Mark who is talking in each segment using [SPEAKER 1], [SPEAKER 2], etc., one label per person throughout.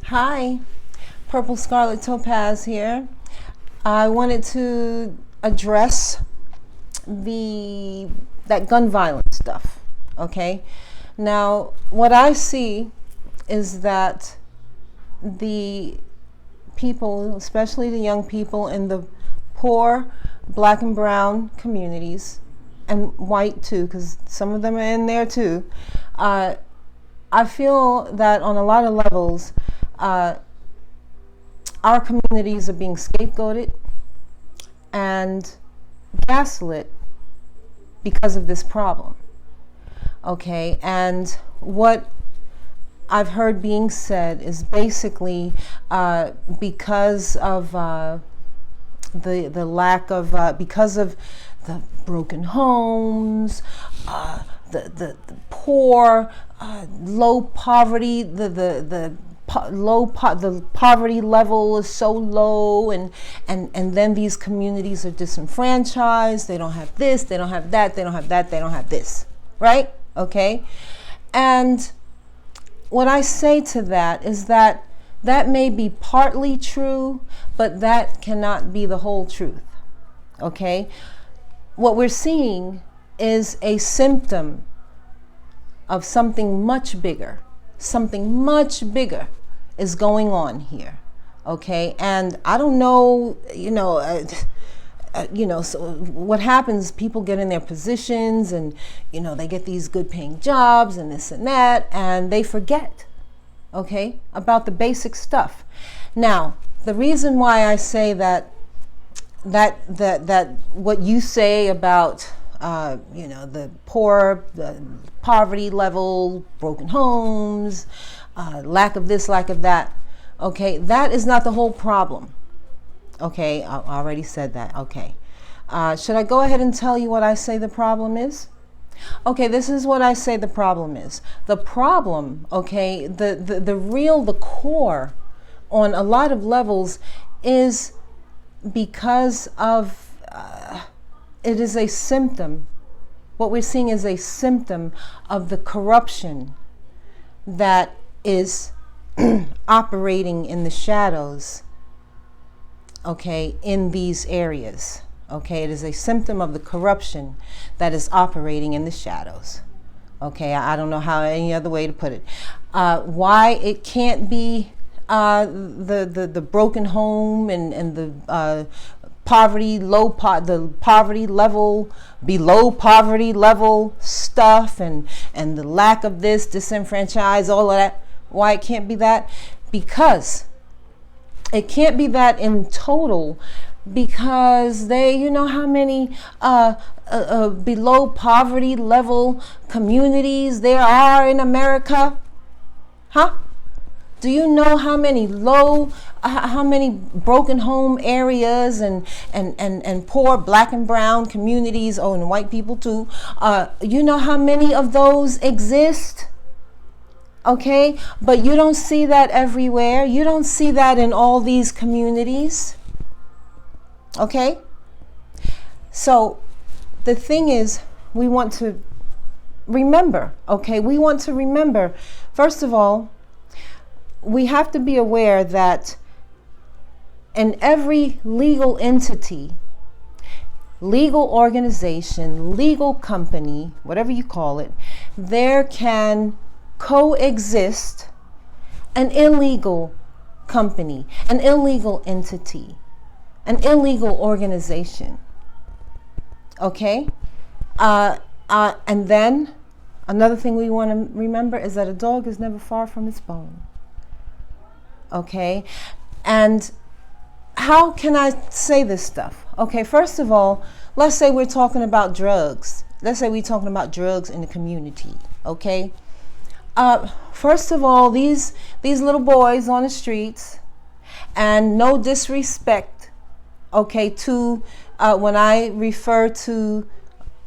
[SPEAKER 1] Hi, Purple Scarlet Topaz here. I wanted to address that gun violence stuff. Okay, now what I see is that the people, especially the young people in the poor black and brown communities, and white too, because some of them are in there too. I feel that on a lot of levels, our communities are being scapegoated and gaslit because of this problem. Okay, and what I've heard being said is basically because of the lack of because of the broken homes, the poor, low poverty, the poverty level is so low, and then these communities are disenfranchised. They don't have this, they don't have that, they don't have that, they don't have this, right? Okay, and what I say to that is that may be partly true, but that cannot be the whole truth. Okay, what we're seeing is a symptom of something much bigger. Something much bigger is going on here. Okay, and I don't know, so what happens, people get in their positions and, they get these good paying jobs and this and that, and they forget, okay, about the basic stuff. Now, the reason why I say that what you say about, the poor, the poverty level, broken homes, lack of this, lack of that, okay, that is not the whole problem. Okay, I already said that. Okay. Should I go ahead and tell you what I say the problem is? Okay, this is what I say the problem is. The problem, okay, the core on a lot of levels is because of, it is a symptom. What we're seeing is a symptom of the corruption that is operating in the shadows, okay, in these areas. Okay, it is a symptom of the corruption that is operating in the shadows. Okay, I don't know how any other way to put it. Why it can't be the broken home and the the poverty level, below poverty level stuff, and the lack of this, disenfranchised, all of that. Why it can't be that? Because it can't be that in total, because you know how many below poverty level communities there are in America? Huh? Do you know how many how many broken home areas and poor black and brown communities, and white people too, you know how many of those exist? Okay, but you don't see that everywhere. You don't see that in all these communities. Okay? So the thing is, we want to remember, okay? We want to remember, first of all, we have to be aware that in every legal entity, legal organization, legal company, whatever you call it, there can coexist an illegal company, an illegal entity, an illegal organization. Okay? And then another thing we want to remember is that a dog is never far from its bone. Okay? And how can I say this stuff? Okay, first of all, let's say we're talking about drugs. Let's say we're talking about drugs in the community. Okay? First of all, these little boys on the streets, and no disrespect, okay, to when I refer to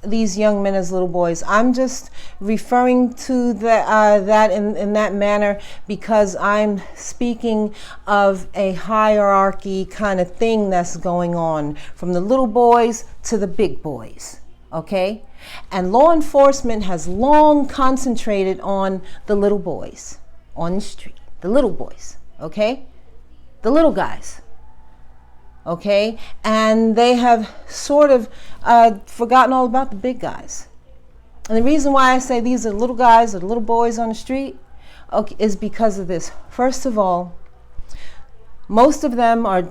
[SPEAKER 1] these young men as little boys, I'm just referring to that in that manner because I'm speaking of a hierarchy kind of thing that's going on from the little boys to the big boys. Okay? And law enforcement has long concentrated on the little boys on the street, the little boys. okay? The little guys, okay? And they have sort of forgotten all about the big guys. And the reason why I say these are little guys or little boys on the street, okay, is because of this. First of all, most of them are,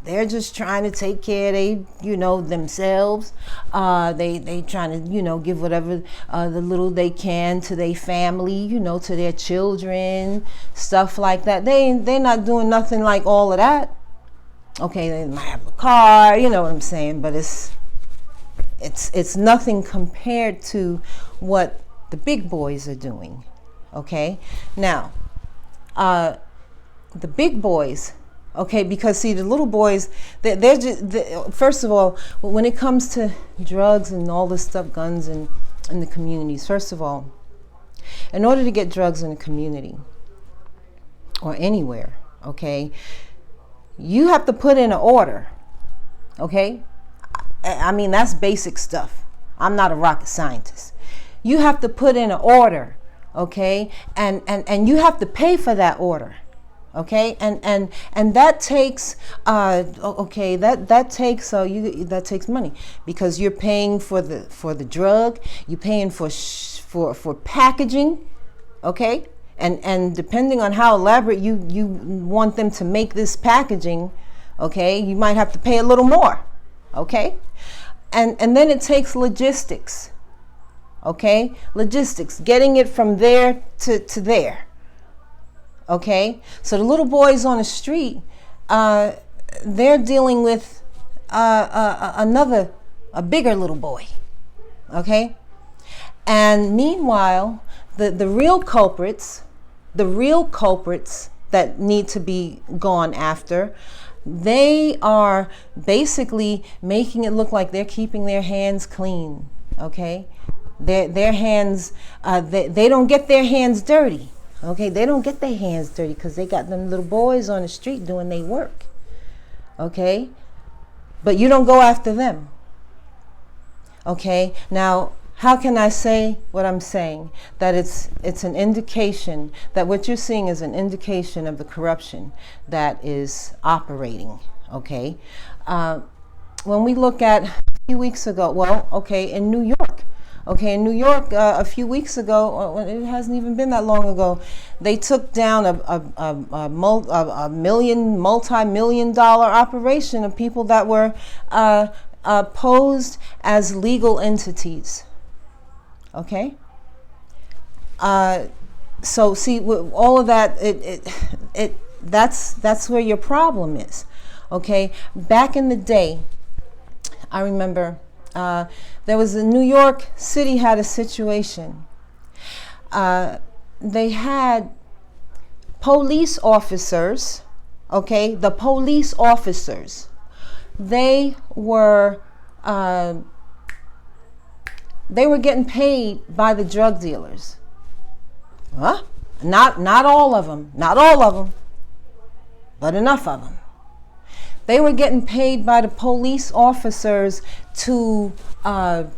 [SPEAKER 1] they're just trying to take care of themselves. They trying to, give whatever the little they can to their family, to their children, stuff like that. They're not doing nothing like all of that. Okay, they might have a car, you know what I'm saying, but it's nothing compared to what the big boys are doing. Okay, now the big boys, okay, because see, the little boys, they're just, first of all, when it comes to drugs and all this stuff, guns in the communities, first of all, in order to get drugs in a community or anywhere, okay, you have to put in an order, okay? I mean, that's basic stuff. I'm not a rocket scientist. You have to put in an order, okay? And you have to pay for that order, okay? And that takes that takes money, because you're paying for the drug, you're paying for packaging, okay? And depending on how elaborate you want them to make this packaging, okay, you might have to pay a little more, okay? And then it takes logistics, okay? Logistics, getting it from there to there, okay? So the little boys on the street, they're dealing with a bigger little boy, okay? And meanwhile, the real culprits that need to be gone after, they are basically making it look like they're keeping their hands clean, okay? Their hands, they don't get their hands dirty, okay? They don't get their hands dirty because they got them little boys on the street doing their work, okay? But you don't go after them, okay? Now, how can I say what I'm saying? That it's an indication, that what you're seeing is an indication of the corruption that is operating, okay? When we look at a few weeks ago, in New York, a few weeks ago, it hasn't even been that long ago, they took down a multi-million-dollar operation of people that were posed as legal entities. Okay. So see, with all of that, that's where your problem is. Okay. Back in the day, I remember there was New York City had a situation. They had police officers. Okay, the police officers. They were getting paid by the drug dealers. Huh? Not all of them, but enough of them. They were getting paid by the police officers to, to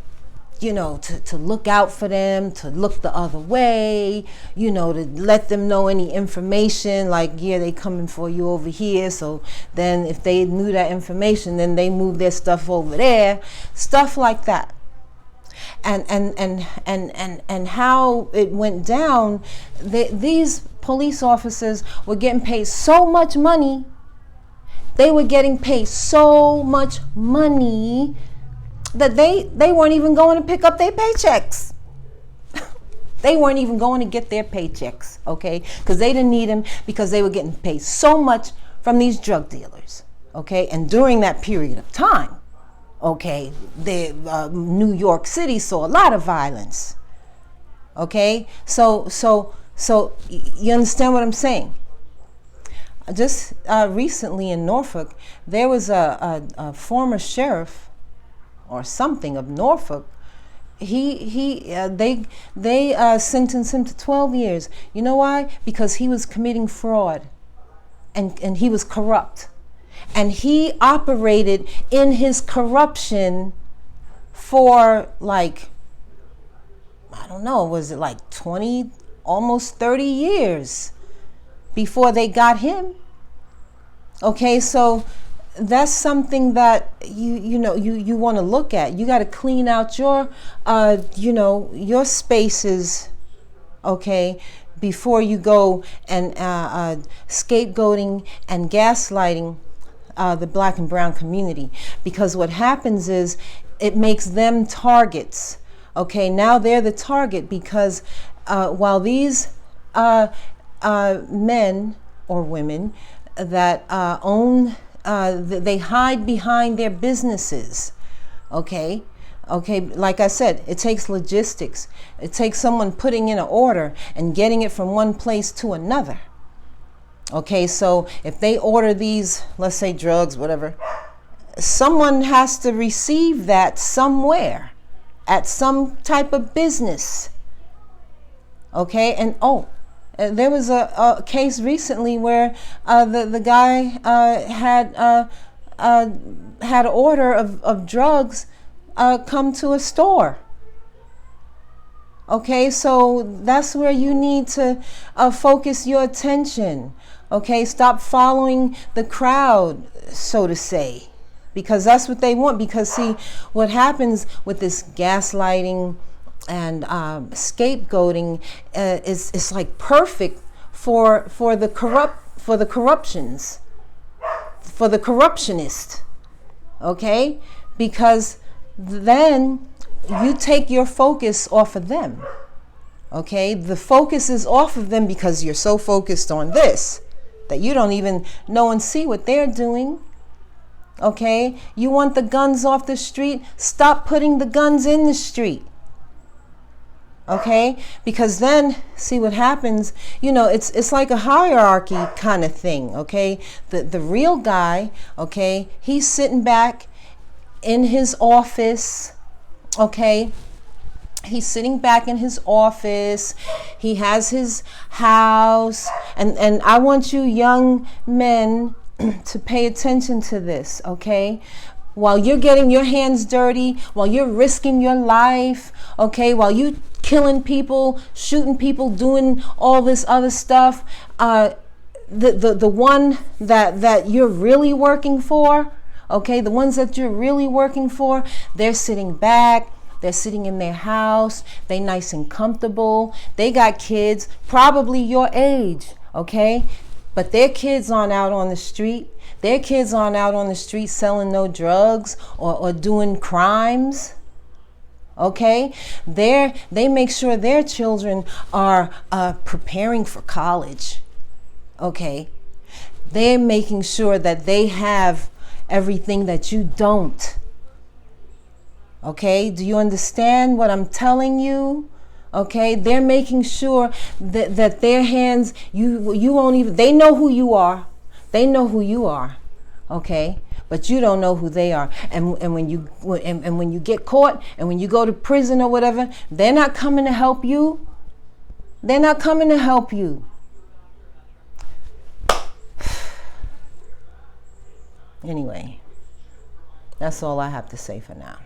[SPEAKER 1] look out for them, to look the other way, to let them know any information, like, yeah, they coming for you over here. So then if they knew that information, then they move their stuff over there, stuff like that. And how it went down, these police officers were getting paid so much money. They were getting paid so much money that they weren't even going to pick up their paychecks. They weren't even going to get their paychecks, okay? Because they didn't need them, because they were getting paid so much from these drug dealers, okay? And during that period of time, okay, New York City saw a lot of violence. Okay, so you understand what I'm saying? Just recently in Norfolk, there was a former sheriff or something of Norfolk. They sentenced him to 12 years. You know why? Because he was committing fraud, and he was corrupt. And he operated in his corruption for was it like 20, almost 30 years? before they got him. Okay, so that's something that you want to look at. You got to clean out your your spaces, okay, before you go and scapegoating and gaslighting the Black and brown community, because what happens is it makes them targets. Okay, now they're the target because while these men or women that own, they hide behind their businesses. Okay, like I said, it takes logistics. It takes someone putting in an order and getting it from one place to another. Okay, so if they order these, let's say drugs, whatever, someone has to receive that somewhere at some type of business. Okay, and there was a case recently where the guy had an order of drugs come to a store. Okay, so that's where you need to focus your attention. Okay, stop following the crowd, so to say, because that's what they want. Because see, what happens with this gaslighting and scapegoating is like perfect for the corruptionist. Okay, because then you take your focus off of them. Okay, the focus is off of them because you're so focused on this that you don't even know and see what they're doing. Okay, you want the guns off the street? Stop putting the guns in the street. Okay, because then see what happens, it's like a hierarchy kind of thing. Okay, the real guy, okay, he's sitting back in his office. Okay, he's sitting back in his office. He has his house, and I want you young men to pay attention to this. Okay, while you're getting your hands dirty, while you're risking your life, okay, while you killing people, shooting people, doing all this other stuff, the one that you're really working for, okay, the ones that you're really working for, they're sitting back, they're sitting in their house, they nice and comfortable, they got kids, probably your age, okay, but their kids aren't out on the street. Their kids aren't out on the street selling no drugs or doing crimes. Okay, they make sure their children are preparing for college. Okay, they're making sure that they have everything that you don't. Okay, do you understand what I'm telling you? Okay, they're making sure that their hands, you won't even, they know who you are. They know who you are. Okay, but you don't know who they are. And when you get caught and when you go to prison or whatever, they're not coming to help you. They're not coming to help you. Anyway, that's all I have to say for now.